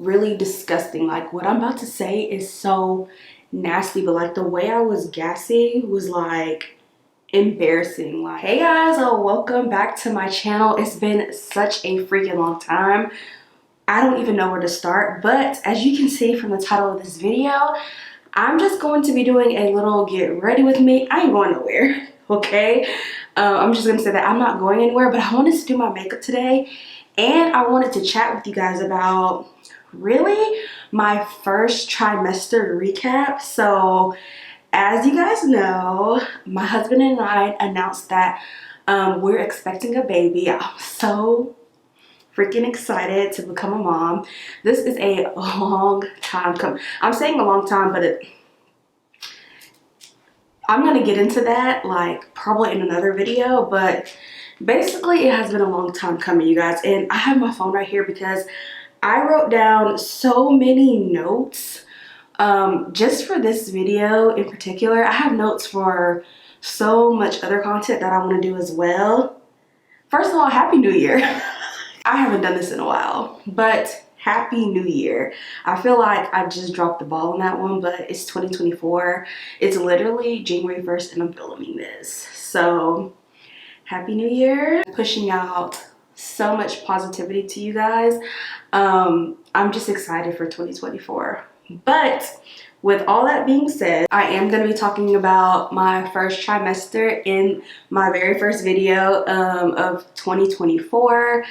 really disgusting. Like, what I'm about to say is so nasty, but like the way I was gassy was like embarrassing. Like, hey guys, welcome back to my channel. It's been such a freaking long time. I don't even know where to start, but as you can see from the title of this video, I'm just going to be doing a little get ready with me. I ain't going nowhere, okay? I'm just gonna say that I'm not going anywhere, but I wanted to do my makeup today, and I wanted to chat with you guys about really my first trimester recap. So as you guys know, my husband and I announced that we're expecting a baby. I'm so freaking excited to become a mom. This is a long time coming. I'm saying a long time, but I'm gonna get into that like probably in another video, but basically it has been a long time coming, you guys. And I have my phone right here because I wrote down so many notes just for this video in particular. I have notes for so much other content that I want to do as well. First of all, Happy New Year. I haven't done this in a while, but Happy New Year. I feel like I just dropped the ball on that one, but it's 2024. It's literally January 1st and I'm filming this. So Happy New Year. Pushing out so much positivity to you guys. I'm just excited for 2024. But with all that being said, I am going to be talking about my first trimester in my very first video of 2024.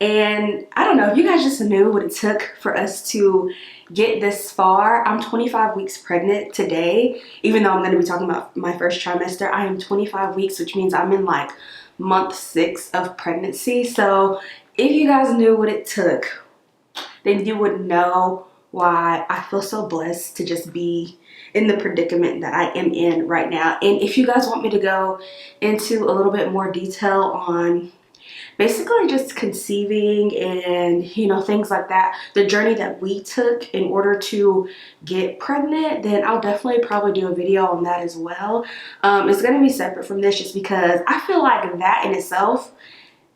And I don't know if you guys just knew what it took for us to get this far. I'm 25 weeks pregnant today. Even though I'm going to be talking about my first trimester, I am 25 weeks, which means I'm in like month 6 of pregnancy. So if you guys knew what it took, then you would know why I feel so blessed to just be in the predicament that I am in right now. And if you guys want me to go into a little bit more detail on basically just conceiving and, you know, things like that, the journey that we took in order to get pregnant, then I'll definitely probably do a video on that as well. It's going to be separate from this just because I feel like that in itself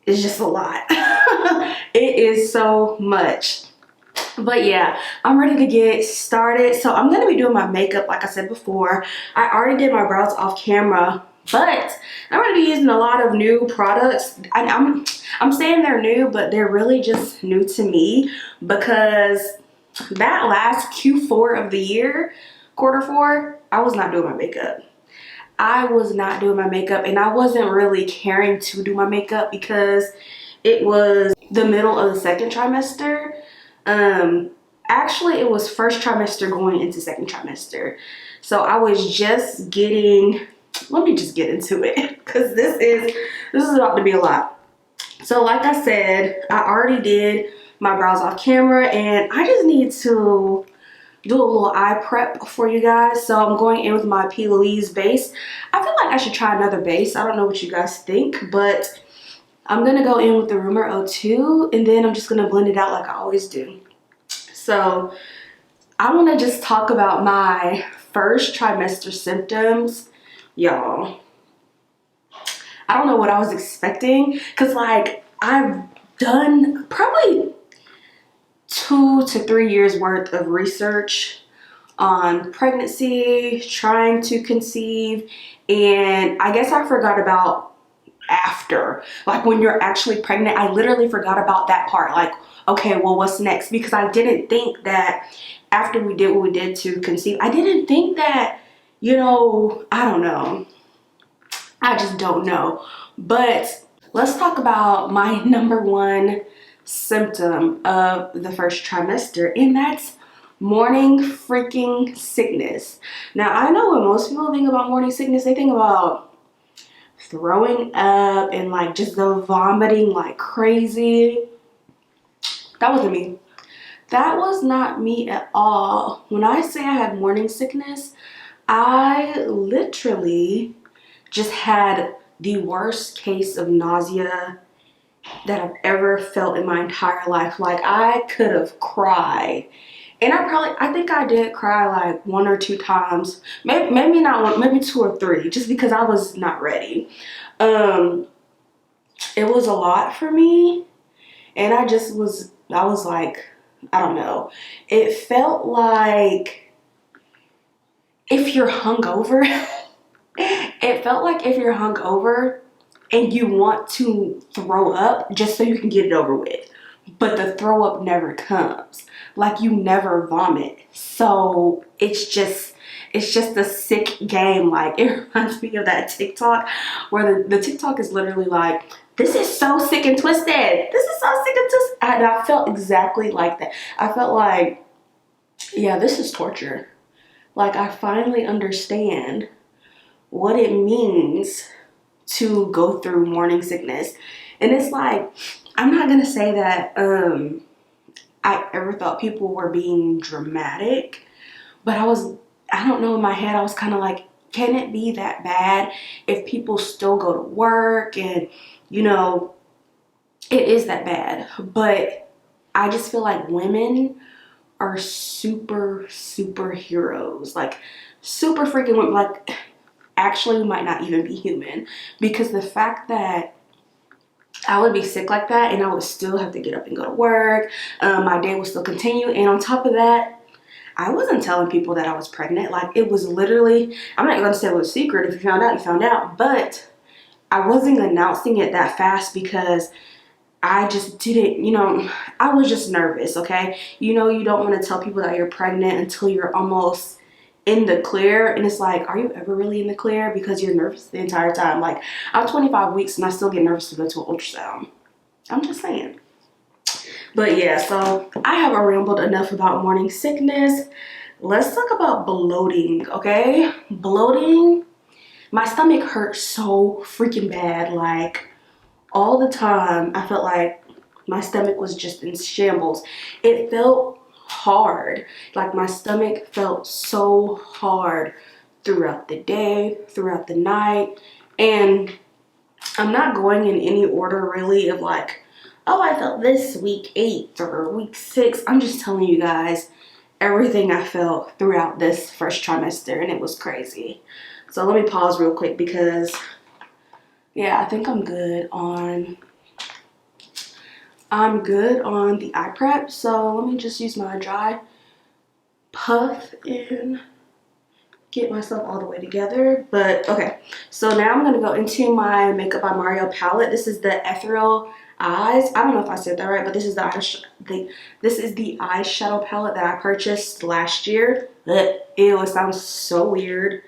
is just a lot. It is so much. But yeah, I'm ready to get started. So I'm going to be doing my makeup like I said before. I already did my brows off camera, but I'm going to be using a lot of new products. I'm saying they're new, but they're really just new to me because that last Q4 of the year, Q4, I was not doing my makeup. I was not doing my makeup, and I wasn't really caring to do my makeup because it was the middle of the second trimester. Actually it was first trimester going into second trimester. So I was just getting, let me just get into it because this is about to be a lot. So like I said, I already did my brows off camera and I just need to do a little eye prep for you guys. So I'm going in with my P. Louise base. I feel like I should try another base. I don't know what you guys think, but I'm going to go in with the Rumor 02 and then I'm just going to blend it out like I always do. So I want to just talk about my first trimester symptoms. Y'all, I don't know what I was expecting because like I've done probably 2 to 3 years worth of research on pregnancy, trying to conceive, and I guess I forgot about after, like when you're actually pregnant. I literally forgot about that part. Like, okay, well, what's next? Because I didn't think that after we did what we did to conceive, I didn't think that, you know, I don't know. I just don't know. But let's talk about my number one symptom of the first trimester, and that's morning freaking sickness. Now, I know when most people think about morning sickness, they think about throwing up and like just the vomiting like crazy. That wasn't me. That was not me at all. When I say I had morning sickness, I literally just had the worst case of nausea that I've ever felt in my entire life. Like I could have cried. And I think I did cry like 1 or 2 times. Maybe not 1, maybe 2 or 3, just because I was not ready. It was a lot for me. And I was like, I don't know. It felt like if you're hungover, it felt like if you're hungover and you want to throw up just so you can get it over with, but the throw up never comes. Like you never vomit. So it's just a sick game. Like it reminds me of that TikTok where the TikTok is literally like, this is so sick and twisted. This is so sick and twisted. And I felt exactly like that. I felt like, yeah, this is torture. Like I finally understand what it means to go through morning sickness. And it's like, I'm not gonna say that I ever thought people were being dramatic, but I don't know, in my head I was kind of like, can it be that bad if people still go to work? And you know, it is that bad. But I just feel like women are super heroes, like super freaking women. Like actually we might not even be human, because the fact that I would be sick like that and I would still have to get up and go to work, my day would still continue, and on top of that, I wasn't telling people that I was pregnant. Like it was literally, I'm not gonna say it was a secret. If you found out, you found out, but I wasn't announcing it that fast because I just didn't, you know, I was just nervous. Okay, you know, you don't want to tell people that you're pregnant until you're almost in the clear, and it's like, are you ever really in the clear? Because you're nervous the entire time. Like I'm 25 weeks and I still get nervous to go to an ultrasound. I'm just saying. But yeah, so I have rambled enough about morning sickness. Let's talk about bloating. Okay, bloating, my stomach hurt so freaking bad. Like all the time I felt like my stomach was just in shambles. It felt hard. Like my stomach felt so hard throughout the day, throughout the night. And I'm not going in any order really of like, oh, I felt this week 8 or week 6. I'm just telling you guys everything I felt throughout this first trimester, and it was crazy. So let me pause real quick because yeah, I think I'm good on the eye prep. So let me just use my dry puff and get myself all the way together. But okay, so now I'm gonna go into my Makeup by Mario palette. This is the Ethereal Eyes. I don't know if I said that right, but this is the eyeshadow palette that I purchased last year. Ugh, ew, it sounds so weird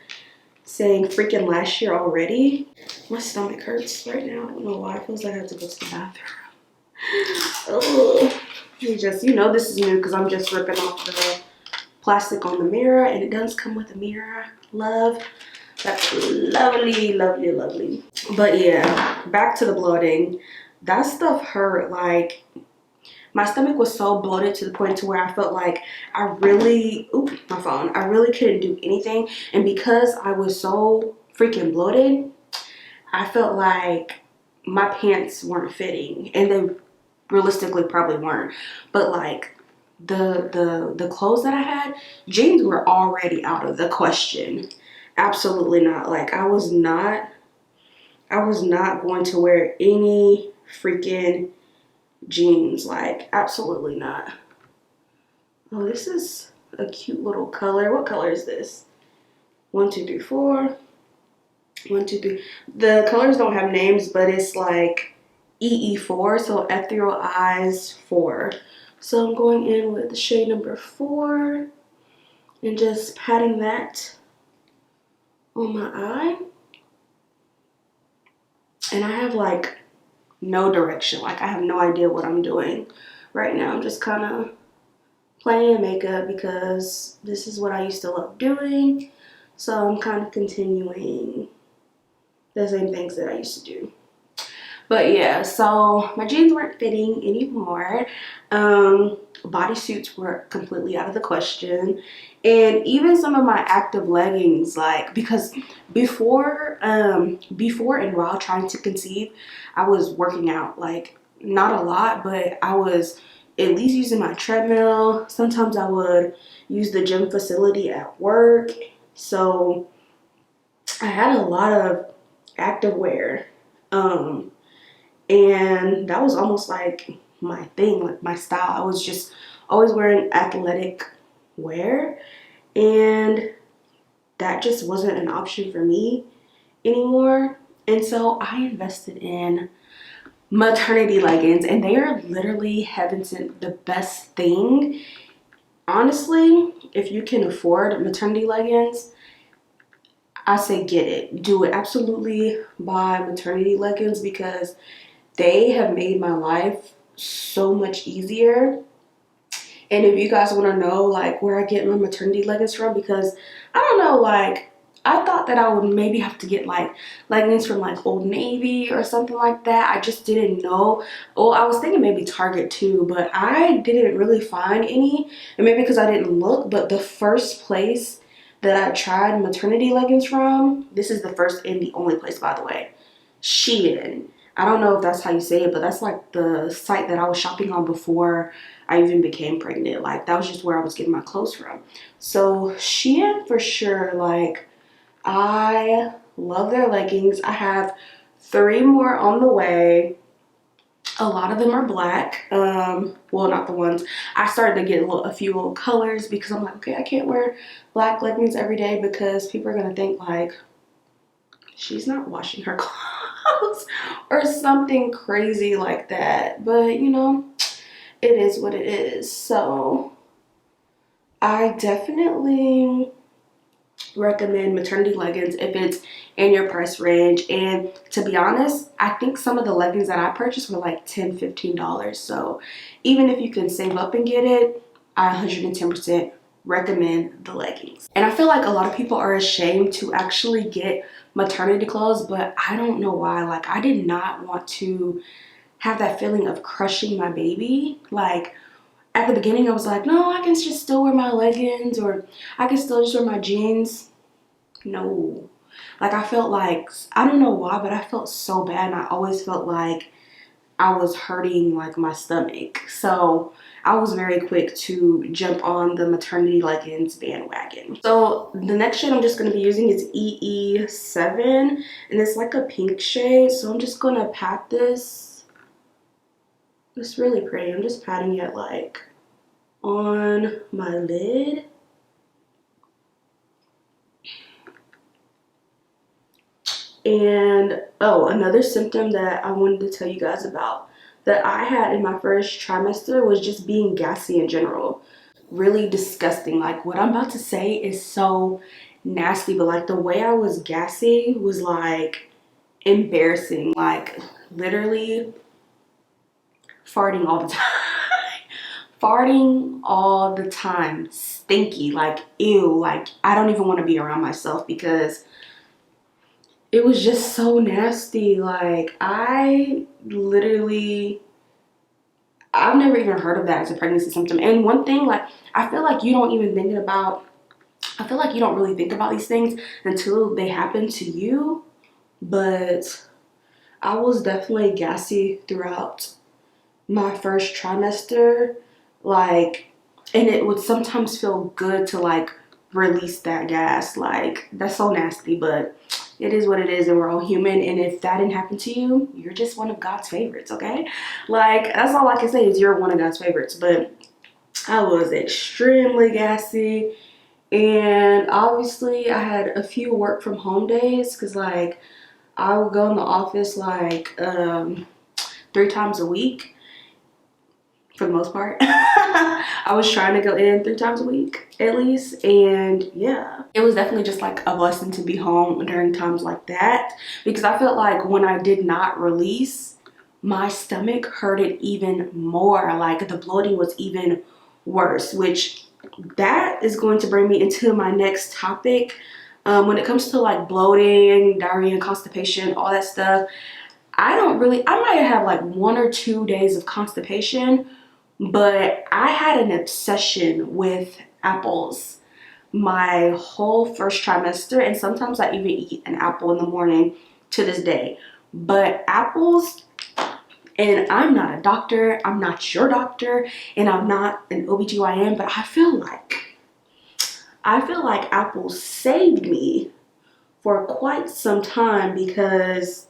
saying freaking last year already. My stomach hurts right now. I don't know why. It feels like I have to go to the bathroom. Oh, you know, this is new because I'm just ripping off the plastic on the mirror, and it does come with a mirror. Love. That's lovely. But yeah, back to the bloating. That stuff hurt. Like my stomach was so bloated to the point to where I felt like I really, my phone, I really couldn't do anything. And because I was so freaking bloated, I felt like my pants weren't fitting, and they realistically probably weren't. But like the clothes that I had, jeans were already out of the question. Absolutely not. Like I was not going to wear any freaking jeans. Like absolutely not. Oh, this is a cute little color. What color is this? 1 2 3 4. 1 2 3. The colors don't have names, but it's like EE4, so Ethereal Eyes 4. So I'm going in with the shade number 4 and just patting that on my eye. And I have like no direction. Like I have no idea what I'm doing right now. I'm just kind of playing makeup because this is what I used to love doing. So I'm kind of continuing the same things that I used to do. But yeah, so my jeans weren't fitting anymore. Bodysuits were completely out of the question. And even some of my active leggings, like, because before and while trying to conceive, I was working out, like not a lot, but I was at least using my treadmill. Sometimes I would use the gym facility at work. So I had a lot of active wear. And that was almost like my thing, like my style. I was just always wearing athletic wear, and that just wasn't an option for me anymore. And so I invested in maternity leggings, and they are literally heaven sent, the best thing. Honestly, if you can afford maternity leggings, I say get it. Do it. Absolutely buy maternity leggings because they have made my life so much easier. And if you guys want to know like where I get my maternity leggings from, because I don't know, like I thought that I would maybe have to get like leggings from like Old Navy or something like that. I just didn't know. Well, I was thinking maybe Target too, but I didn't really find any. And maybe because I didn't look, but the first place that I tried maternity leggings from, this is the first and the only place, by the way, Shein. I don't know if that's how you say it, but that's like the site that I was shopping on before I even became pregnant. Like that was just where I was getting my clothes from. So Shein for sure. Like I love their leggings. I have 3 more on the way. A lot of them are black. Well, not the ones. I started to get a few little colors because I'm like, okay, I can't wear black leggings every day because people are gonna think like she's not washing her clothes or something crazy like that. But you know, it is what it is. So I definitely recommend maternity leggings if it's in your price range. And to be honest, I think some of the leggings that I purchased were like $10–15. So even if you can save up and get it, I 110% recommend the leggings. And I feel like a lot of people are ashamed to actually get maternity clothes, but I don't know why. Like I did not want to have that feeling of crushing my baby. Like at the beginning I was like, no, I can just still wear my leggings, or I can still just wear my jeans. No, like I felt like, I don't know why, but I felt so bad, and I always felt like I was hurting like my stomach. So I was very quick to jump on the maternity leggings bandwagon. So the next shade I'm just going to be using is EE7, and it's like a pink shade. So I'm just going to pat this. It's really pretty. I'm just patting it like on my lid. And oh, another symptom that I wanted to tell you guys about that I had in my first trimester was just being gassy in general. Really disgusting. Like what I'm about to say is so nasty, but like the way I was gassy was like embarrassing. Like literally farting all the time. Farting all the time. Stinky. Like ew. Like I don't even want to be around myself because it was just so nasty. Like I've never even heard of that as a pregnancy symptom. And one thing, like I feel like you don't really think about these things until they happen to you. But I was definitely gassy throughout my first trimester. Like, and it would sometimes feel good to like release that gas. Like that's so nasty, but it is what it is, and we're all human. And if that didn't happen to you, you're just one of God's favorites, okay? Like that's all I can say is you're one of God's favorites. But I was extremely gassy, and obviously I had a few work from home days because like I would go in the office like 3 times a week for the most part. I was trying to go in 3 times a week at least, and yeah, it was definitely just like a blessing to be home during times like that, because I felt like when I did not release, my stomach hurted even more. Like the bloating was even worse, which that is going to bring me into my next topic. When it comes to like bloating, diarrhea, and constipation, all that stuff, I might have like 1 or 2 days of constipation, but I had an obsession with apples my whole first trimester, and sometimes I even eat an apple in the morning to this day. But apples, and I'm not a doctor, I'm not your doctor, and I'm not an OBGYN, but I feel like apples saved me for quite some time, because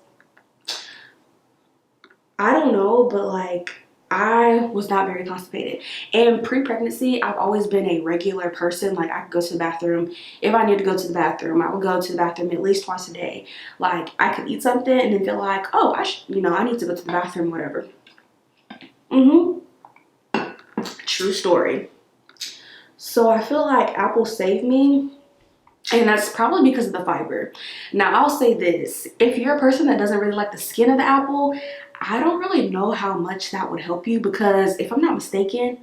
I don't know, but like I was not very constipated. And pre-pregnancy, I've always been a regular person. Like, I could go to the bathroom. If I need to go to the bathroom, I would go to the bathroom at least twice a day. Like, I could eat something and then feel like, oh, I need to go to the bathroom, whatever. True story. So I feel like apples saved me. And that's probably because of the fiber. Now, I'll say this. If you're a person that doesn't really like the skin of the apple, I don't really know how much that would help you, because if I'm not mistaken,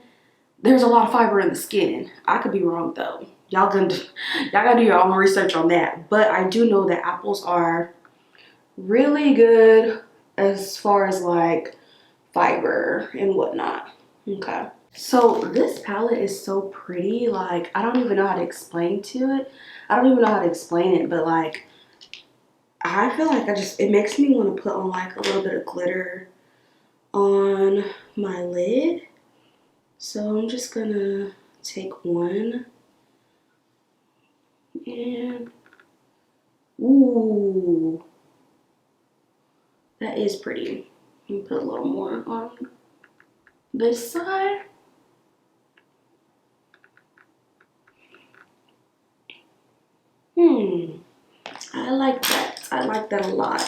there's a lot of fiber in the skin. I could be wrong though. Y'all gotta do your own research on that. But I do know that apples are really good as far as like fiber and whatnot. Okay. So this palette is so pretty. Like, I don't even know how to explain to it. I don't even know how to explain it, but like, I feel like it makes me want to put on like a little bit of glitter on my lid. So I'm just gonna take one and, ooh, that is pretty. Let me put a little more on this side. I like that. I like that a lot.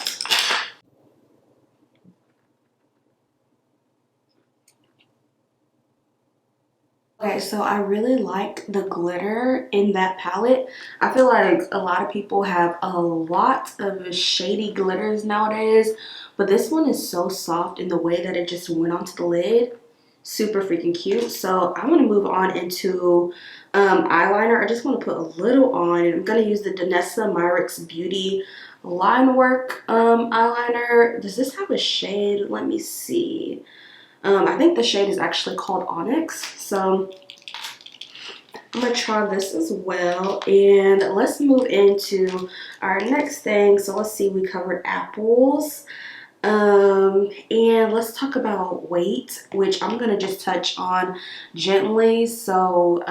Okay, so I really like the glitter in that palette. I feel like a lot of people have a lot of shady glitters nowadays, but this one is so soft in the way that it just went onto the lid. Super freaking cute. So I'm going to move on into eyeliner. I just want to put a little on, and I'm going to use the Danessa Myricks Beauty Line Work eyeliner. Does this have a shade? Let me see. I think the shade is actually called Onyx. So I'm going to try this as well. And let's move into our next thing. So let's see, we covered apples. And let's talk about weight, which I'm going to just touch on gently. So,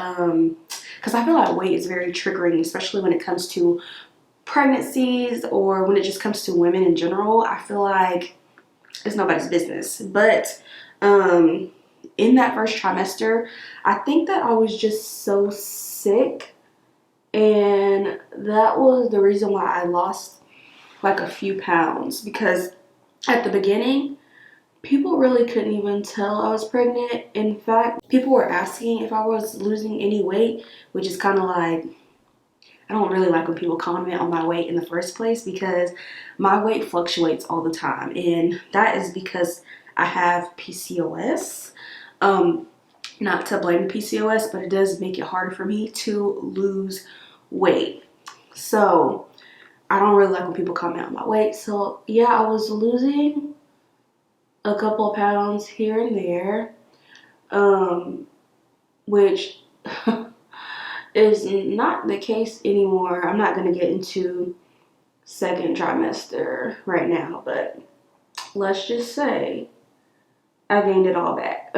because I feel like weight is very triggering, especially when it comes to pregnancies or when it just comes to women in general. I feel like it's nobody's business. But in that first trimester, I think that I was just so sick, and that was the reason why I lost like a few pounds, because at the beginning, people really couldn't even tell I was pregnant. In fact, people were asking if I was losing any weight, which is kind of like, I don't really like when people comment on my weight in the first place, because my weight fluctuates all the time, and that is because I have PCOS. Not to blame PCOS, but it does make it harder for me to lose weight. So I don't really like when people comment on my weight. So yeah, I was losing a couple of pounds here and there, which is not the case anymore. I'm not going to get into second trimester right now, but let's just say I gained it all back.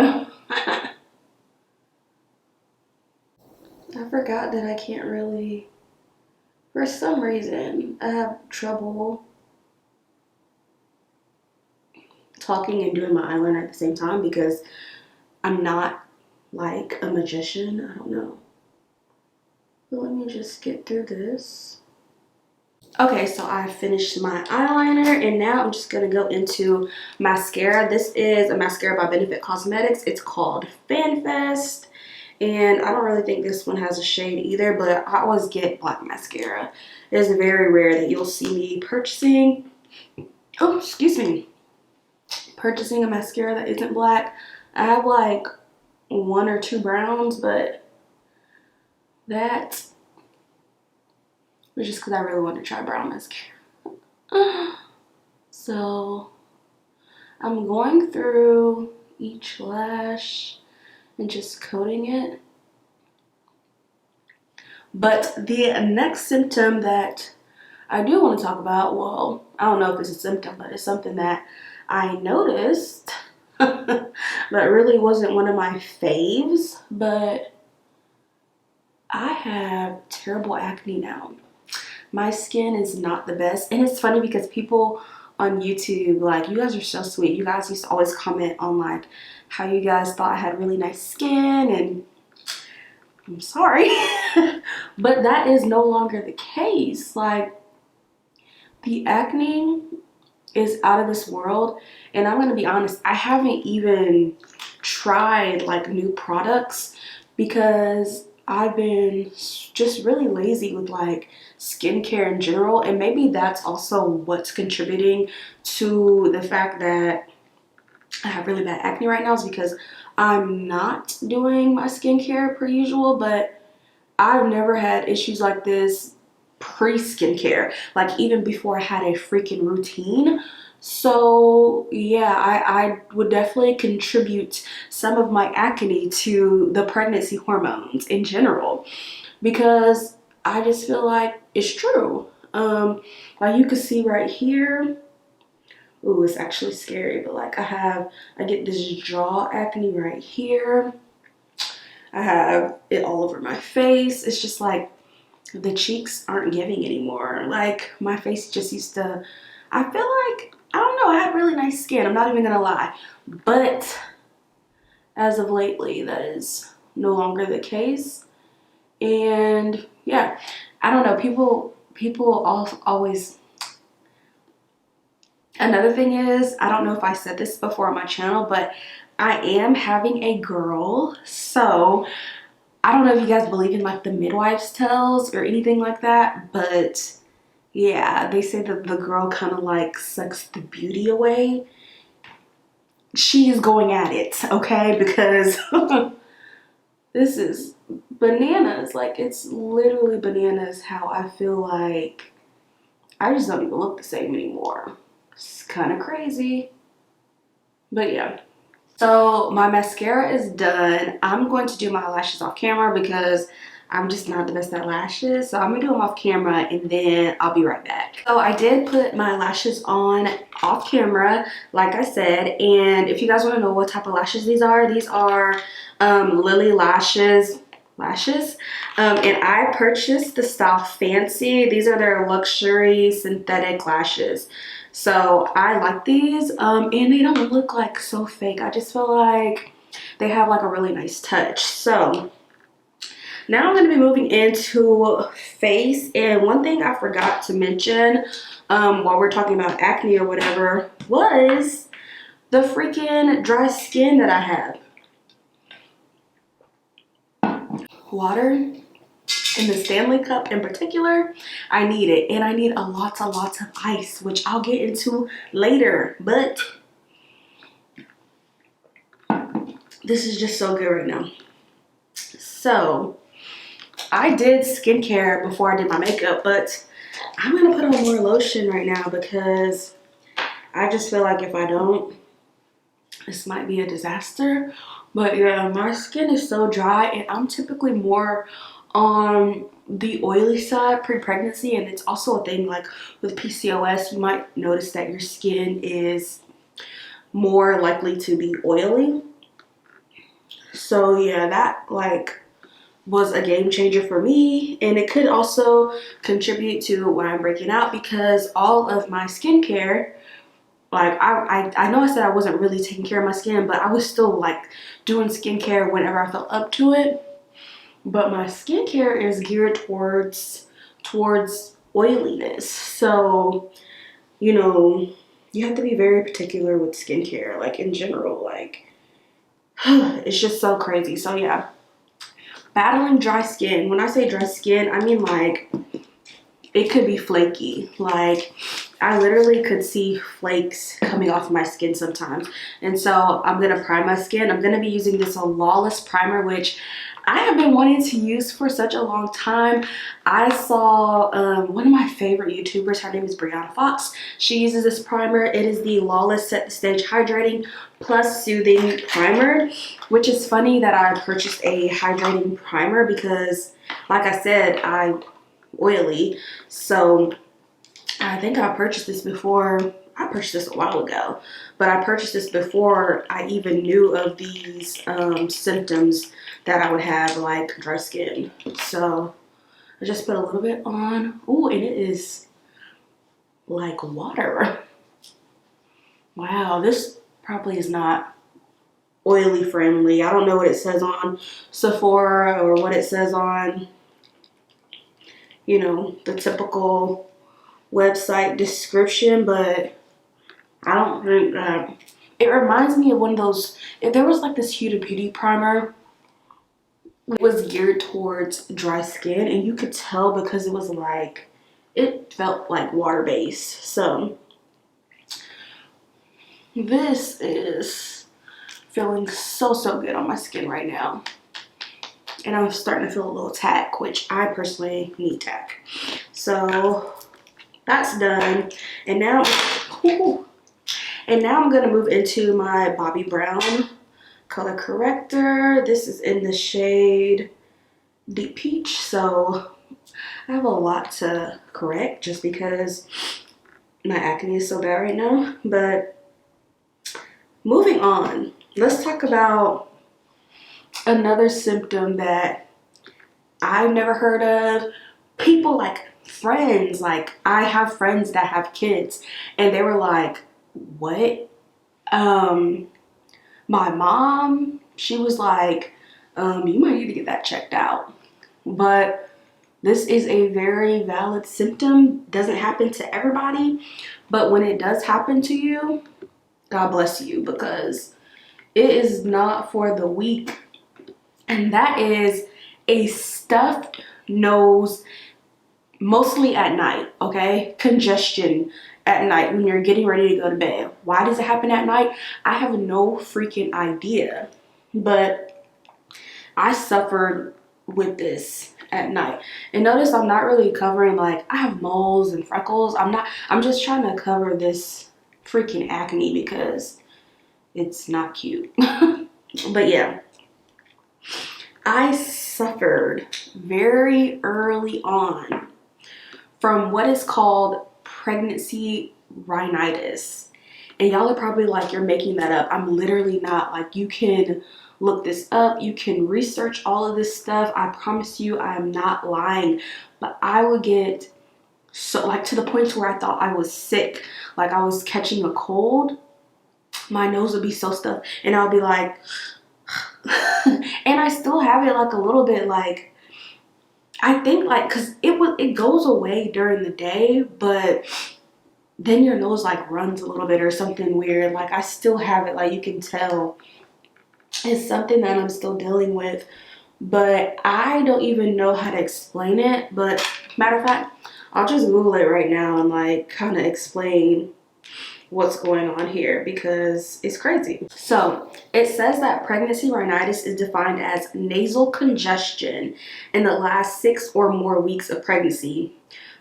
I forgot that I can't really, for some reason, I have trouble talking and doing my eyeliner at the same time, because I'm not like a magician. I don't know. But let me just get through this. Okay, so I finished my eyeliner, and now I'm just going to go into mascara. This is a mascara by Benefit Cosmetics. It's called FanFest, and I don't really think this one has a shade either, but I always get black mascara. It is very rare that you'll see me purchasing, oh, excuse me, purchasing a mascara that isn't black. I have like one or two browns, but that was just because I really wanted to try brown mascara. So I'm going through each lash and just coating it. But the next symptom that I do want to talk about, well, I don't know if it's a symptom, but it's something that I noticed that really wasn't one of my faves, but I have terrible acne now. My skin is not the best, and it's funny because people on YouTube. Like, you guys are so sweet. You guys used to always comment on like how you guys thought I had really nice skin, and I'm sorry. But that is no longer the case. Like, the acne is out of this world, and I'm gonna be honest, I haven't even tried like new products because I've been just really lazy with like skincare in general, and maybe that's also what's contributing to the fact that I have really bad acne right now, is because I'm not doing my skincare per usual. But I've never had issues like this pre-skincare, like even before I had a freaking routine. So yeah, I would definitely contribute some of my acne to the pregnancy hormones in general, because I just feel like it's true. Like you can see right here. Ooh, it's actually scary, but like I get this jaw acne right here. I have it all over my face. It's just like the cheeks aren't giving anymore. Like my face just used to, I feel like, I don't know, I had really nice skin. I'm not even gonna lie. But as of lately, that is no longer the case. And yeah, I don't know, people always, another thing is, I don't know if I said this before on my channel, but I am having a girl. So I don't know if you guys believe in like the midwife's tales or anything like that, but yeah, they say that the girl kind of like sucks the beauty away. She is going at it, okay? Because this is bananas. Like, it's literally bananas how I feel like I just don't even look the same anymore. It's kind of crazy. But yeah. So my mascara is done. I'm going to do my lashes off camera because I'm just not the best at lashes. So I'm gonna do them off camera and then I'll be right back. So I did put my lashes on off camera, like I said. And if you guys want to know what type of lashes these are Lily lashes. And I purchased the style Fancy. These are their luxury synthetic lashes. So I like these, and they don't look like so fake. I just feel like they have like a really nice touch. So now I'm going to be moving into face. And one thing I forgot to mention while we're talking about acne or whatever was the freaking dry skin that I have. Water in the Stanley cup in particular, I need it, and I need a lots of ice, which I'll get into later. But this is just so good right now. So I did skincare before I did my makeup, but I'm gonna put on more lotion right now because I just feel like if I don't, this might be a disaster. But yeah, my skin is so dry, and I'm typically more on the oily side pre-pregnancy, and it's also a thing like with PCOS, you might notice that your skin is more likely to be oily. So yeah, that like was a game changer for me, and it could also contribute to why I'm breaking out, because all of my skincare, like I know I said I wasn't really taking care of my skin, but I was still like doing skincare whenever I felt up to it. But my skincare is geared towards oiliness. So, you know, you have to be very particular with skincare, like in general, like it's just so crazy. So yeah, battling dry skin. When I say dry skin, I mean like it could be flaky. Like I literally could see flakes coming off my skin sometimes. And so I'm gonna prime my skin. I'm gonna be using this Lawless primer, which I have been wanting to use for such a long time. I saw one of my favorite YouTubers, her name is Brianna Fox. She uses this primer. It is the Lawless Set the Stage Hydrating Plus Soothing Primer, which is funny that I purchased a hydrating primer because, like I said, I'm oily. So I think I purchased this before. I purchased this a while ago, but I purchased this before I even knew of these symptoms that I would have, like dry skin. So I just put a little bit on. Ooh, and it is like water. Wow, this probably is not oily friendly. I don't know what it says on Sephora or what it says on, you know, the typical website description, but I don't think that it reminds me of one of those. If there was like this Huda Beauty primer, it was geared towards dry skin, and you could tell because it was like, it felt like water based. So this is feeling so good on my skin right now, and I'm starting to feel a little tack, which I personally need tack. So that's done, and now I'm gonna move into my Bobbi Brown color corrector. This is in the shade Deep Peach, so I have a lot to correct just because my acne is so bad right now. But moving on, let's talk about another symptom that I've never heard of. People, like friends, like I have friends that have kids, and they were like, what? My mom, she was like, you might need to get that checked out. But this is a very valid symptom. Doesn't happen to everybody, but when it does happen to you, God bless you, because it is not for the weak. And that is a stuffed nose, mostly at night, okay? Congestion at night when you're getting ready to go to bed. Why does it happen at night? I have no freaking idea, but I suffered with this at night. And notice I'm not really covering, like, I have moles and freckles. I'm just trying to cover this freaking acne because it's not cute. But yeah, I suffered very early on from what is called pregnancy rhinitis. And y'all are probably like, you're making that up. I'm literally not. Like, you can look this up. You can research all of this stuff. I promise you, I am not lying. But I would get so, like, to the point where I thought I was sick. Like, I was catching a cold. My nose would be so stuffed. And I'll be like, and I still have it like a little bit, like, I think, like, because it goes away during the day, but then your nose like runs a little bit or something weird. Like, I still have it, like, you can tell it's something that I'm still dealing with, but I don't even know how to explain it. But matter of fact, I'll just Google it right now and like kind of explain what's going on here because it's crazy. So it says that pregnancy rhinitis is defined as nasal congestion in the last 6 or more weeks of pregnancy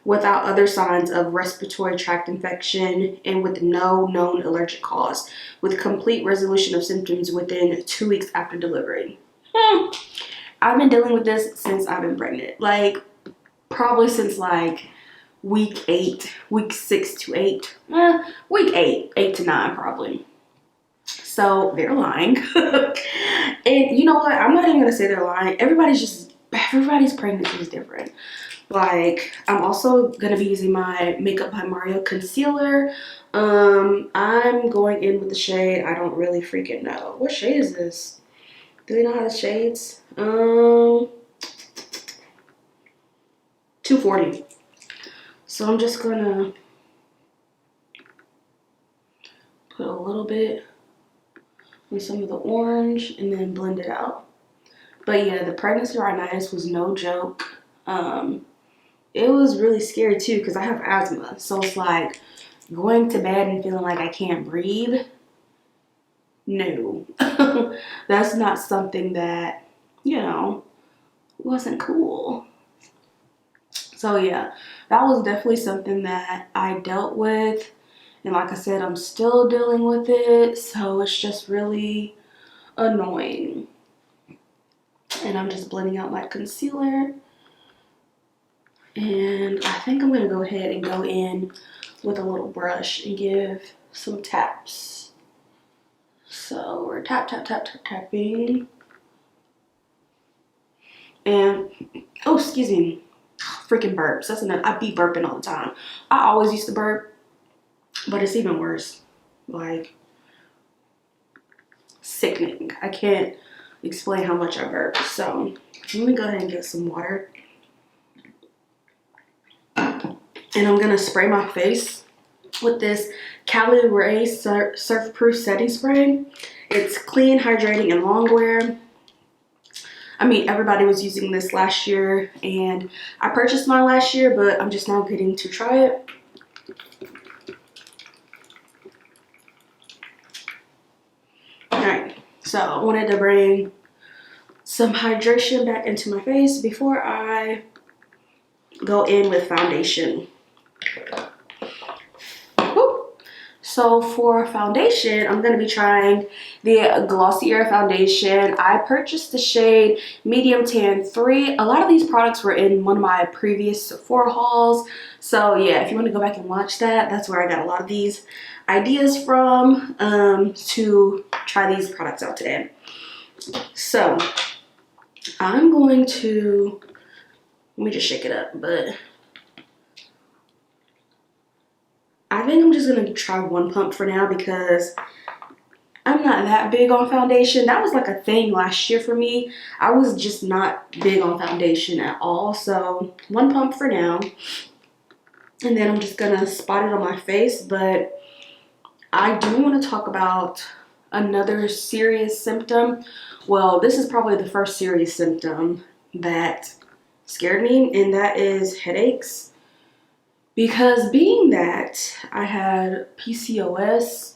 without other signs of respiratory tract infection and with no known allergic cause, with complete resolution of symptoms within 2 weeks after delivery. I've been dealing with this since I've been pregnant, like probably since like week 8, week 6 to 8, week 8 to 9 probably. So they're lying. And you know what, I'm not even gonna say they're lying. Everybody's pregnancy is different. Like, I'm also gonna be using my Makeup by Mario concealer. I'm going in with the shade, I don't really freaking know. What shade is this? Do they know how the shades? 240. So I'm just gonna put a little bit on some of the orange and then blend it out. But yeah, the pregnancy rhinitis was no joke. It was really scary too because I have asthma. So it's like going to bed and feeling like I can't breathe. No, that's not something that, you know, wasn't cool. So yeah, that was definitely something that I dealt with. And like I said, I'm still dealing with it. So it's just really annoying. And I'm just blending out my concealer. And I think I'm going to go ahead and go in with a little brush and give some taps. So we're tapping. And, oh, excuse me. Freaking burps. That's enough. I be burping all the time. I always used to burp, but it's even worse. like sickening. I can't explain how much I burp. So let me go ahead and get some water. And I'm gonna spray my face with this Cali Ray Surf Proof Setting Spray. It's clean, hydrating, and long wear. I mean, everybody was using this last year, and I purchased mine last year, but I'm just now getting to try it. Alright, so I wanted to bring some hydration back into my face before I go in with foundation. So for foundation, I'm going to be trying the Glossier foundation. I purchased the shade Medium Tan 3. A lot of these products were in one of my previous Sephora hauls. So yeah, if you want to go back and watch that, that's where I got a lot of these ideas from to try these products out today. So I'm going to, let me just shake it up, but I think I'm just going to try one pump for now because I'm not that big on foundation. That was like a thing last year for me. I was just not big on foundation at all. So one pump for now. And then I'm just going to spot it on my face. But I do want to talk about another serious symptom. Well, this is probably the first serious symptom that scared me, and that is headaches. Because being that I had PCOS,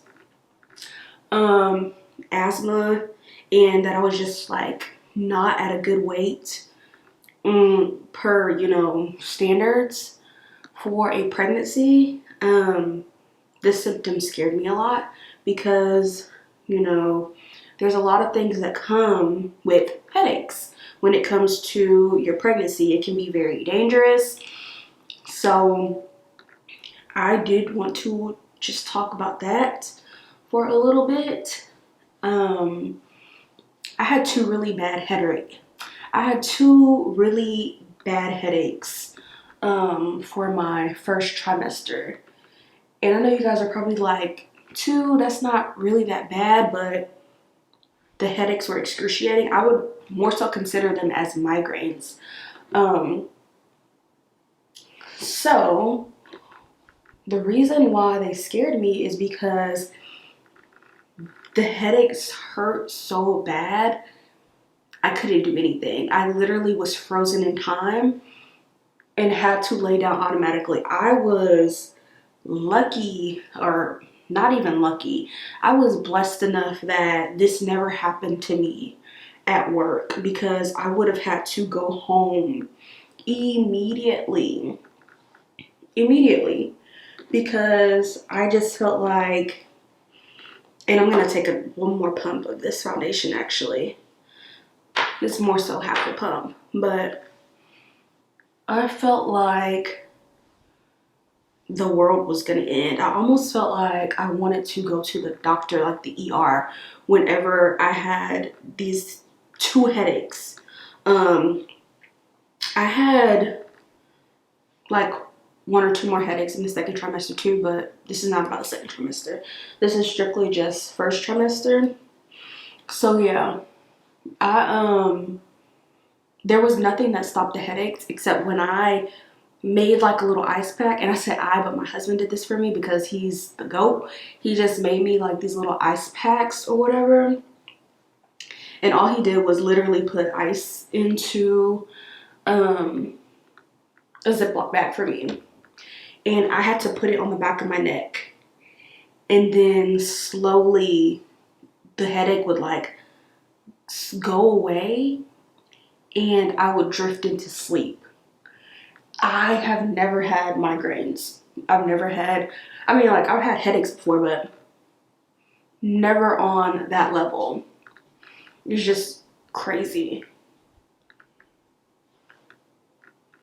asthma, and that I was just like not at a good weight per, you know, standards for a pregnancy, this symptom scared me a lot because, you know, there's a lot of things that come with headaches. When it comes to your pregnancy, it can be very dangerous. So I did want to just talk about that for a little bit. I had two really bad headaches. I had two really bad headaches for my first trimester. And I know you guys are probably like, two, that's not really that bad, but the headaches were excruciating. I would more so consider them as migraines. So the reason why they scared me is because the headaches hurt so bad, I couldn't do anything. I literally was frozen in time and had to lay down automatically. I was lucky, or not even lucky. I was blessed enough that this never happened to me at work because I would have had to go home immediately. Because I just felt like, and I'm going to take one more pump of this foundation actually. It's more so half a pump, but I felt like the world was going to end. I almost felt like I wanted to go to the doctor, like the ER, whenever I had these two headaches. I had like one or two more headaches in the second trimester too, but this is not about the second trimester. This is strictly just first trimester. So yeah, there was nothing that stopped the headaches except when I made like a little ice pack. And I said I, but my husband did this for me because he's the GOAT. He just made me like these little ice packs or whatever. And all he did was literally put ice into a Ziploc bag for me. And I had to put it on the back of my neck. And then slowly the headache would like go away and I would drift into sleep. I have never had migraines. I've never had, I mean, like I've had headaches before, but never on that level. It's just crazy.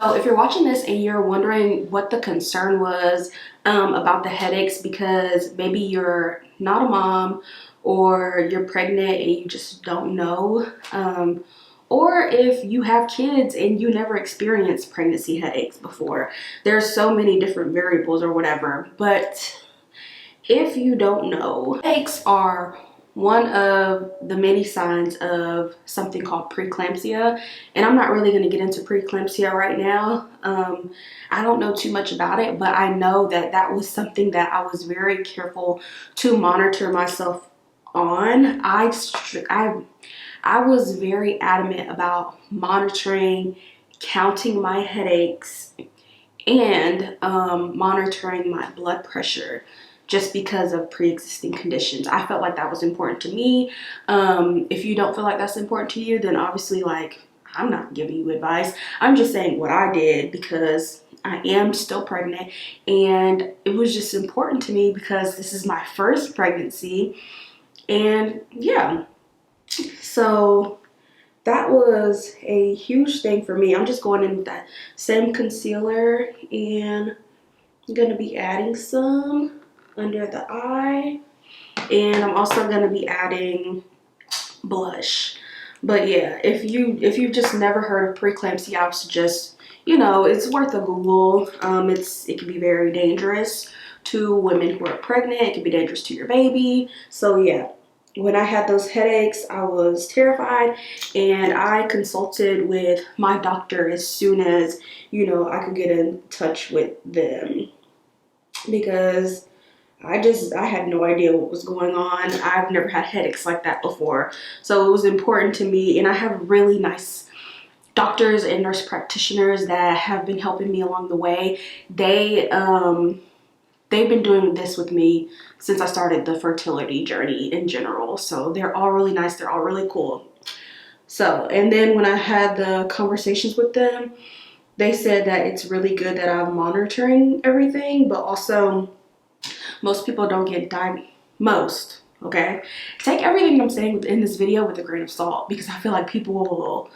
So if you're watching this and you're wondering what the concern was about the headaches, because maybe you're not a mom or you're pregnant and you just don't know, or if you have kids and you never experienced pregnancy headaches before, there's so many different variables or whatever. But If you don't know, headaches are one of the many signs of something called preeclampsia, and I'm not really going to get into preeclampsia right now. I don't know too much about it, but I know that that was something that I was very careful to monitor myself on. I was very adamant about monitoring, counting my headaches, and monitoring my blood pressure, just because of pre-existing conditions. I felt like that was important to me. If you don't feel like that's important to you, then obviously, like, I'm not giving you advice. I'm just saying what I did because I am still pregnant, and it was just important to me because this is my first pregnancy. And yeah, so that was a huge thing for me. I'm just going in with that same concealer, and I'm going to be adding some under the eye, and I'm also going to be adding blush. But yeah, if you've just never heard of preeclampsia, I would suggest, it's worth a Google. It can be very dangerous to women who are pregnant. It can be dangerous to your baby. So yeah, when I had those headaches, I was terrified, and I consulted with my doctor as soon as I could get in touch with them, because I had no idea what was going on. I've never had headaches like that before. So it was important to me, and I have really nice doctors and nurse practitioners that have been helping me along the way. They've been doing this with me since I started the fertility journey in general. So they're all really nice. They're all really cool. So, and then when I had the conversations with them, they said that it's really good that I'm monitoring everything, but also most people don't get diagnosed. Okay, take everything I'm saying in this video with a grain of salt, because I feel like people will,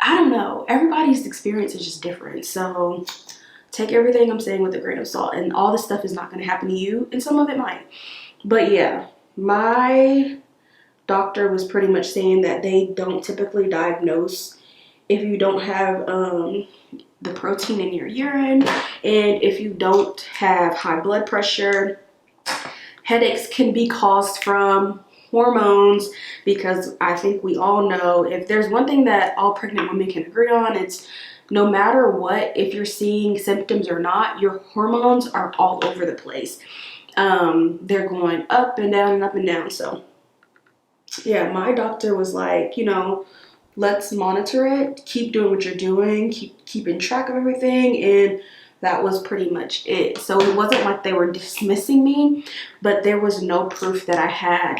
I don't know, everybody's experience is just different. So take everything I'm saying with a grain of salt, and all this stuff is not going to happen to you, and some of it might. But yeah, my doctor was pretty much saying that they don't typically diagnose if you don't have the protein in your urine, and if you don't have high blood pressure. Headaches can be caused from hormones, because I think we all know, if there's one thing that all pregnant women can agree on, it's no matter what, if you're seeing symptoms or not, your hormones are all over the place. They're going up and down and up and down. So yeah, my doctor was like, let's monitor it, keep doing what you're doing, keep keeping track of everything, and that was pretty much it. So it wasn't like they were dismissing me, but there was no proof that I had,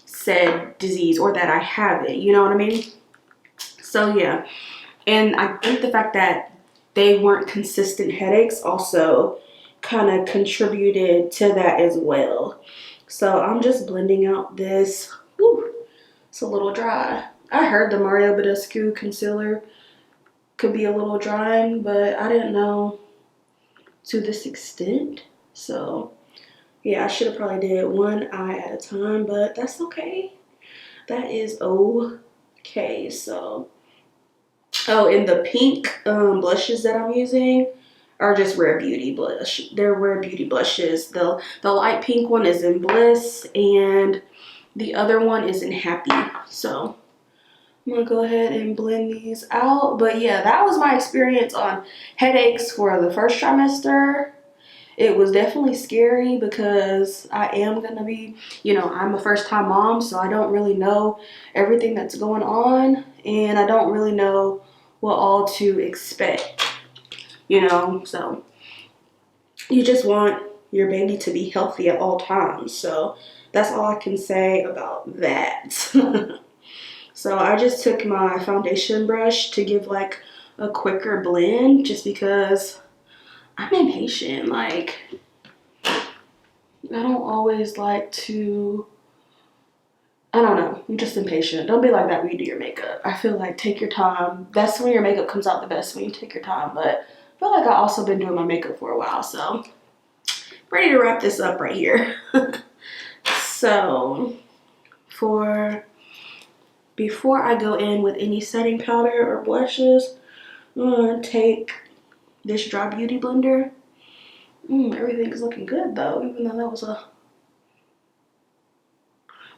said disease, or that I have it, you know what I mean? So yeah, and I think the fact that they weren't consistent headaches also kind of contributed to that as well. So I'm just blending out this. Whew, it's a little dry. I heard the Mario Badescu concealer could be a little drying, but I didn't know to this extent. So yeah, I should have probably did one eye at a time, but that's okay. That is okay. So, oh, and the pink blushes that I'm using are just Rare Beauty blush. They're Rare Beauty blushes. The light pink one is in Bliss, and the other one is in Happy. So I'm gonna go ahead and blend these out. But yeah, that was my experience on headaches for the first trimester. It was definitely scary because I am gonna be, I'm a first time mom, so I don't really know everything that's going on, and I don't really know what all to expect, so you just want your baby to be healthy at all times. So that's all I can say about that. So I just took my foundation brush to give like a quicker blend, just because I'm impatient. Like, I don't always like to, I don't know, I'm just impatient. Don't be like that when you do your makeup. I feel like take your time. That's when your makeup comes out the best, when you take your time. But I feel like I've also been doing my makeup for a while, so ready to wrap this up right here. So before I go in with any setting powder or blushes, I'm gonna take this Dry Beauty blender, Everything is looking good though, even though that was a...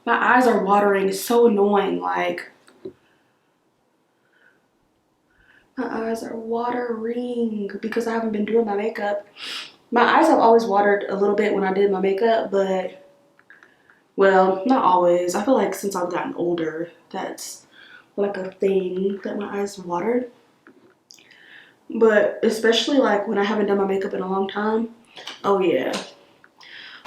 My eyes are watering. It's so annoying. Like, my eyes are watering because I haven't been doing my makeup. My eyes have always watered a little bit when I did my makeup, but, well, not always. I feel like since I've gotten older, that's like a thing that my eyes watered. But especially like when I haven't done my makeup in a long time, oh yeah,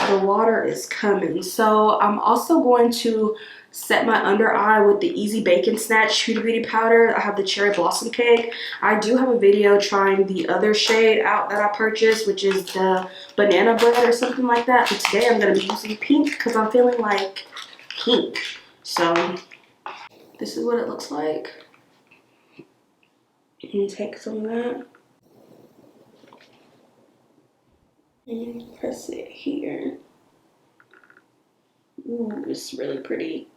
the water is coming. So I'm also going to set my under eye with the Easy Bacon Snatch Tutti Beauty powder. I have the Cherry Blossom Cake. I do have a video trying the other shade out that I purchased, which is the Banana Bread or something like that. But today I'm going to be using pink because I'm feeling like pink. So this is what it looks like. And take some of that and press it here. Ooh, it's really pretty.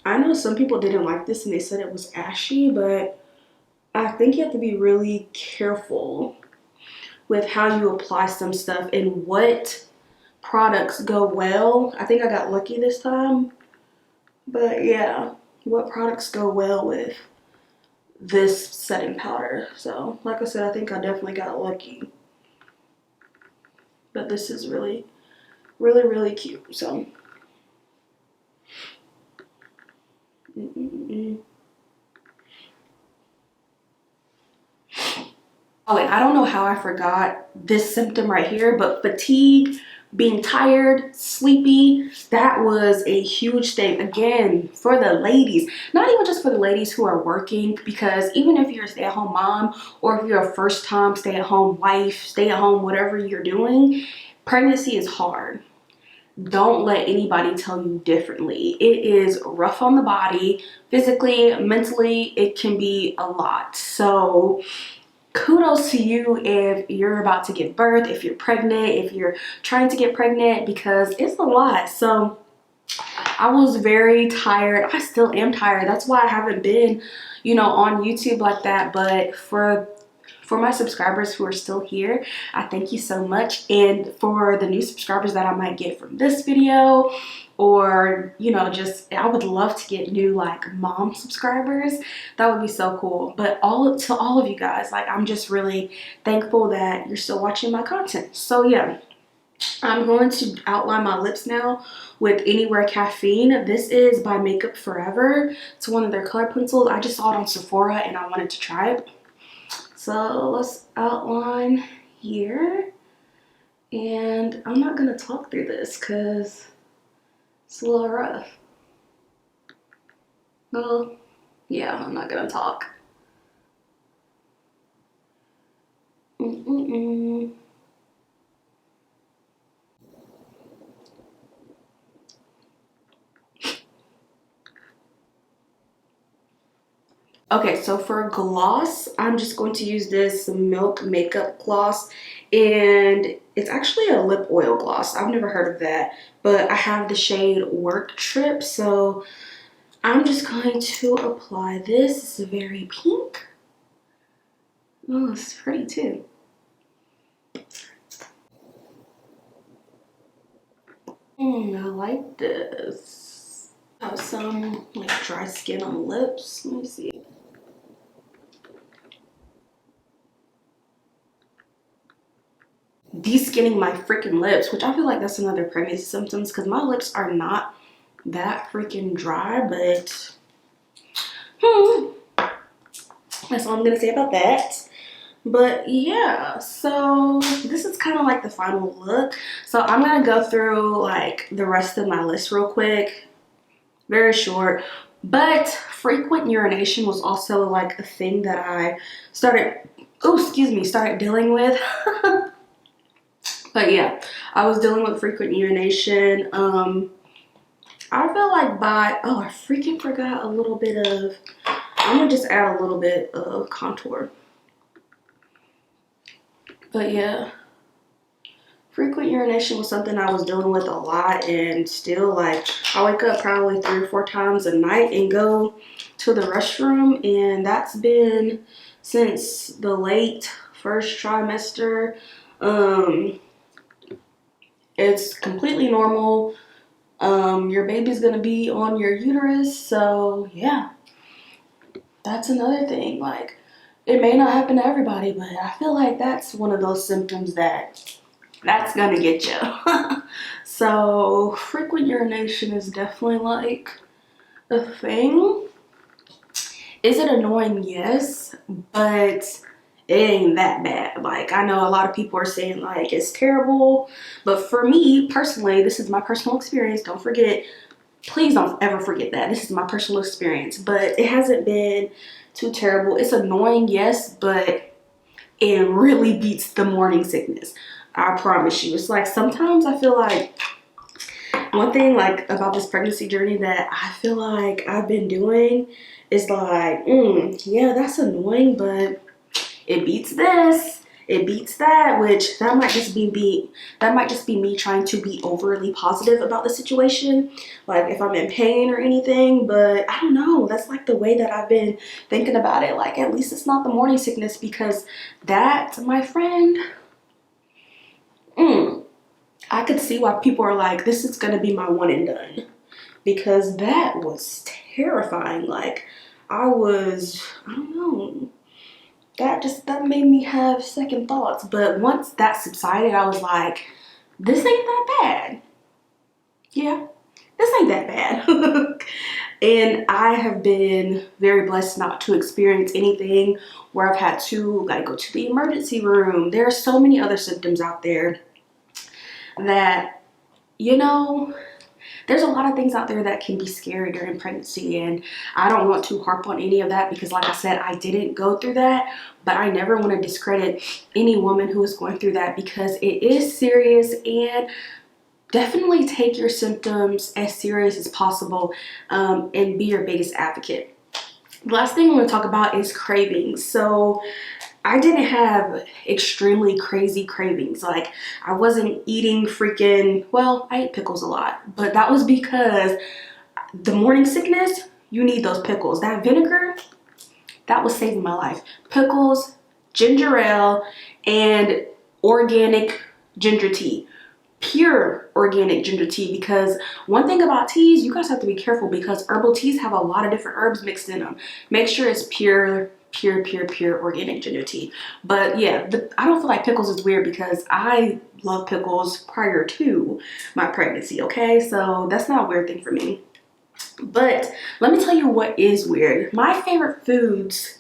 I know some people didn't like this and they said it was ashy, but I think you have to be really careful with how you apply some stuff and what products go well. I think I got lucky this time, but yeah, what products go well with this setting powder. So like I said, I think I definitely got lucky, but this is really, really, really cute. So oh, and I don't know how I forgot this symptom right here, but fatigue, being tired, sleepy, that was a huge thing. Again, for the ladies, not even just for the ladies who are working, because even if you're a stay-at-home mom or if you're a first-time stay-at-home wife, stay-at-home, whatever you're doing, pregnancy is hard. Don't let anybody tell you differently. It is rough on the body, physically, mentally, it can be a lot. So kudos to you if you're about to give birth, if you're pregnant, if you're trying to get pregnant, because it's a lot. So I was very tired. I still am tired. That's why I haven't been, you know, on YouTube like that. But for my subscribers who are still here, I thank you so much. And for the new subscribers that I might get from this video, or, you know, just, I would love to get new like mom subscribers. That would be so cool. But to all of you guys, like, I'm just really thankful that you're still watching my content. So yeah, I'm going to outline my lips now with Anywhere Caffeine. This is by Makeup Forever. It's one of their color pencils. I just saw it on Sephora and I wanted to try it. So let's outline here. And I'm not gonna talk through this because it's a little rough. Well, yeah, I'm not gonna talk. Okay, so for gloss, I'm just going to use this Milk Makeup Gloss, and it's actually a lip oil gloss. I've never heard of that, but I have the shade Work Trip, so I'm just going to apply this. It's very pink. Oh, it's pretty too. I like this. I have some like dry skin on the lips. Let me see. De-skinning my freaking lips, which I feel like that's another pregnancy symptoms because my lips are not that freaking dry, but that's all I'm gonna say about that. But yeah, so this is kind of like the final look. So I'm gonna go through like the rest of my list real quick, very short. But frequent urination was also like a thing that I started dealing with. But yeah, I was dealing with frequent urination. I feel like I freaking forgot a little bit of, I'm gonna just add a little bit of contour. But yeah, frequent urination was something I was dealing with a lot, and still, like, I wake up probably 3 or 4 times a night and go to the restroom, and that's been since the late first trimester. It's completely normal. Your baby's gonna be on your uterus, so yeah, that's another thing. Like, it may not happen to everybody, but I feel like that's one of those symptoms that's gonna get you. So frequent urination is definitely like a thing. Is it annoying? Yes, but it ain't that bad. Like, I know a lot of people are saying like it's terrible, but for me personally, this is my personal experience. Don't forget, please don't ever forget that. This is my personal experience, but it hasn't been too terrible. It's annoying, yes, but it really beats the morning sickness. I promise you. It's like sometimes I feel like one thing like about this pregnancy journey that I feel like I've been doing is like, yeah, that's annoying, but it beats this, it beats that, which that might just be me trying to be overly positive about the situation, like if I'm in pain or anything. But I don't know, that's like the way that I've been thinking about it. Like, at least it's not the morning sickness, because that, my friend, I could see why people are like, this is gonna be my one and done, because that was terrifying. Like, I don't know, that made me have second thoughts. But once that subsided, I was like, this ain't that bad. Yeah, this ain't that bad. And I have been very blessed not to experience anything where I've had to like go to the emergency room. There are so many other symptoms out there that, you know, there's a lot of things out there that can be scary during pregnancy, and I don't want to harp on any of that because, like I said, I didn't go through that, but I never want to discredit any woman who is going through that, because it is serious. And definitely take your symptoms as serious as possible, and be your biggest advocate. The last thing I'm going to talk about is cravings. So I didn't have extremely crazy cravings. Like, I wasn't eating freaking, well, I ate pickles a lot, but that was because the morning sickness, you need those pickles. That vinegar, that was saving my life. Pickles, ginger ale, and organic ginger tea. Pure organic ginger tea, because one thing about teas, you guys have to be careful because herbal teas have a lot of different herbs mixed in them. Make sure it's pure organic ginger tea. But yeah, I don't feel like pickles is weird because I love pickles prior to my pregnancy, okay? So that's not a weird thing for me. But let me tell you what is weird. My favorite foods: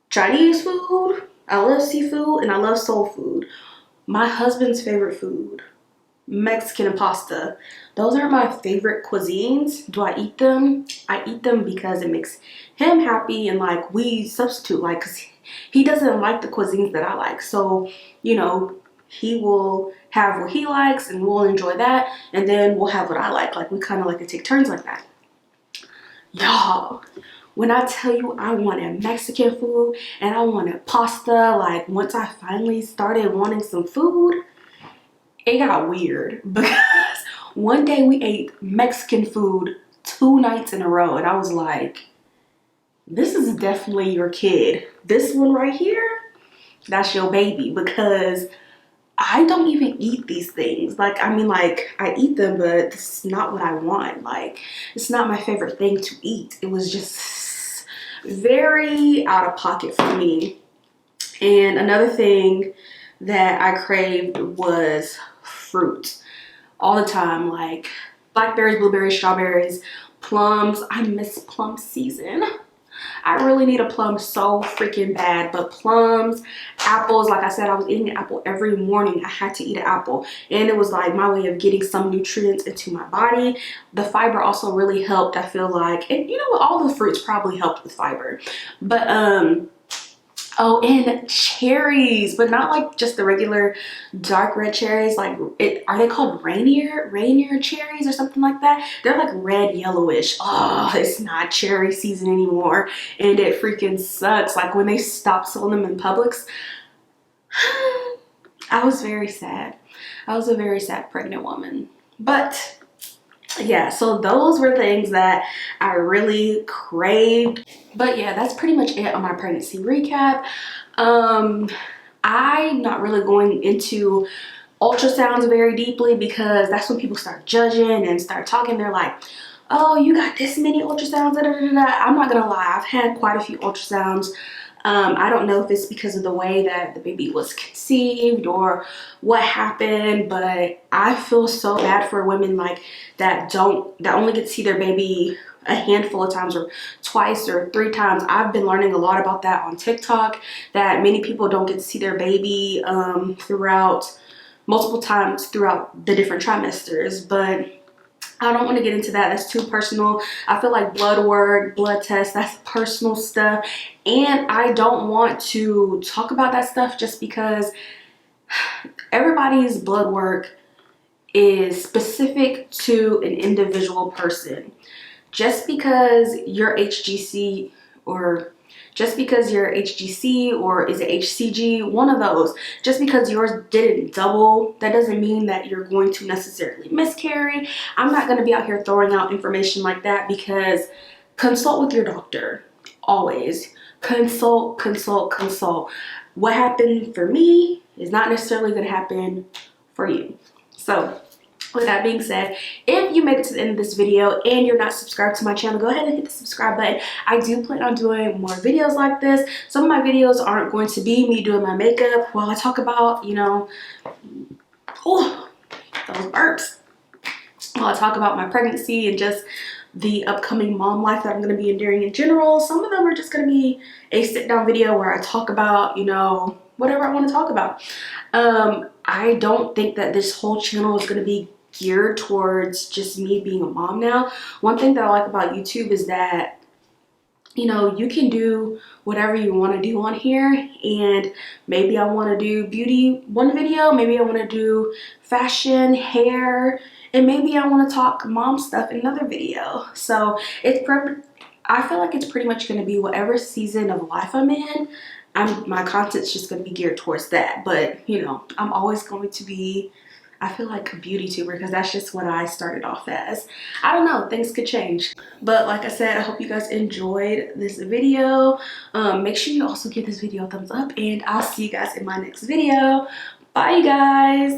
Chinese food, I love seafood, and I love soul food. My husband's favorite food: Mexican and pasta. Those aren't my favorite cuisines. Do I eat them? I eat them because it makes him happy, and like we substitute, like, because he doesn't like the cuisines that I like. So, you know, he will have what he likes and we'll enjoy that, and then we'll have what I like. Like, we kind of like to take turns like that. Y'all, when I tell you I wanted Mexican food and I wanted pasta, like once I finally started wanting some food, it got weird, because one day we ate Mexican food 2 nights in a row, and I was like, this is definitely your kid. This one right here, that's your baby, because I don't even eat these things. Like, I mean, like, I eat them, but it's not what I want. Like, it's not my favorite thing to eat. It was just very out of pocket for me. And another thing that I craved was fruit all the time, like blackberries, blueberries, strawberries, plums. I miss plum season. I really need a plum so freaking bad. But plums, apples, like I said, I was eating an apple every morning. I had to eat an apple, and it was like my way of getting some nutrients into my body. The fiber also really helped, I feel like. And you know what, all the fruits probably helped with fiber. But oh, and cherries, but not like just the regular dark red cherries. Like, are they called Rainier cherries or something like that? They're like red yellowish. Oh, it's not cherry season anymore, and it freaking sucks. Like, when they stopped selling them in Publix, I was very sad. I was a very sad pregnant woman. But yeah, so those were things that I really craved. But yeah, that's pretty much it on my pregnancy recap. I'm not really going into ultrasounds very deeply because that's when people start judging and start talking. They're like, oh, you got this many ultrasounds, da, da, da, da. I'm not gonna lie, I've had quite a few ultrasounds. I don't know if it's because of the way that the baby was conceived or what happened, but I feel so bad for women like that only get to see their baby a handful of times or twice or 3 times. I've been learning a lot about that on TikTok, that many people don't get to see their baby throughout multiple times throughout the different trimesters. But I don't want to get into that. That's too personal. I feel like blood work, blood tests, that's personal stuff. And I don't want to talk about that stuff just because everybody's blood work is specific to an individual person. Just because you're HGC or just because you're HGC or is it HCG, one of those, just because yours didn't double, that doesn't mean that you're going to necessarily miscarry. I'm not going to be out here throwing out information like that, because consult with your doctor. Always consult, consult, consult. What happened for me is not necessarily going to happen for you. So with that being said, if you made it to the end of this video and you're not subscribed to my channel, go ahead and hit the subscribe button. I do plan on doing more videos like this. Some of my videos aren't going to be me doing my makeup while I talk about, you know, oh, those burps. While I talk about my pregnancy and just the upcoming mom life that I'm going to be enduring in general. Some of them are just going to be a sit down video where I talk about, you know, whatever I want to talk about. I don't think that this whole channel is going to be geared towards just me being a mom now. One thing that I like about YouTube is that, you know, you can do whatever you want to do on here, and maybe I want to do beauty one video, maybe I want to do fashion, hair, and maybe I want to talk mom stuff in another video. So I feel like it's pretty much going to be whatever season of life I'm in. My content's just going to be geared towards that. But, you know, I'm always going to be, I feel like, a beauty tuber, because that's just what I started off as. I don't know, things could change. But like I said, I hope you guys enjoyed this video. Make sure you also give this video a thumbs up, and I'll see you guys in my next video. Bye, you guys.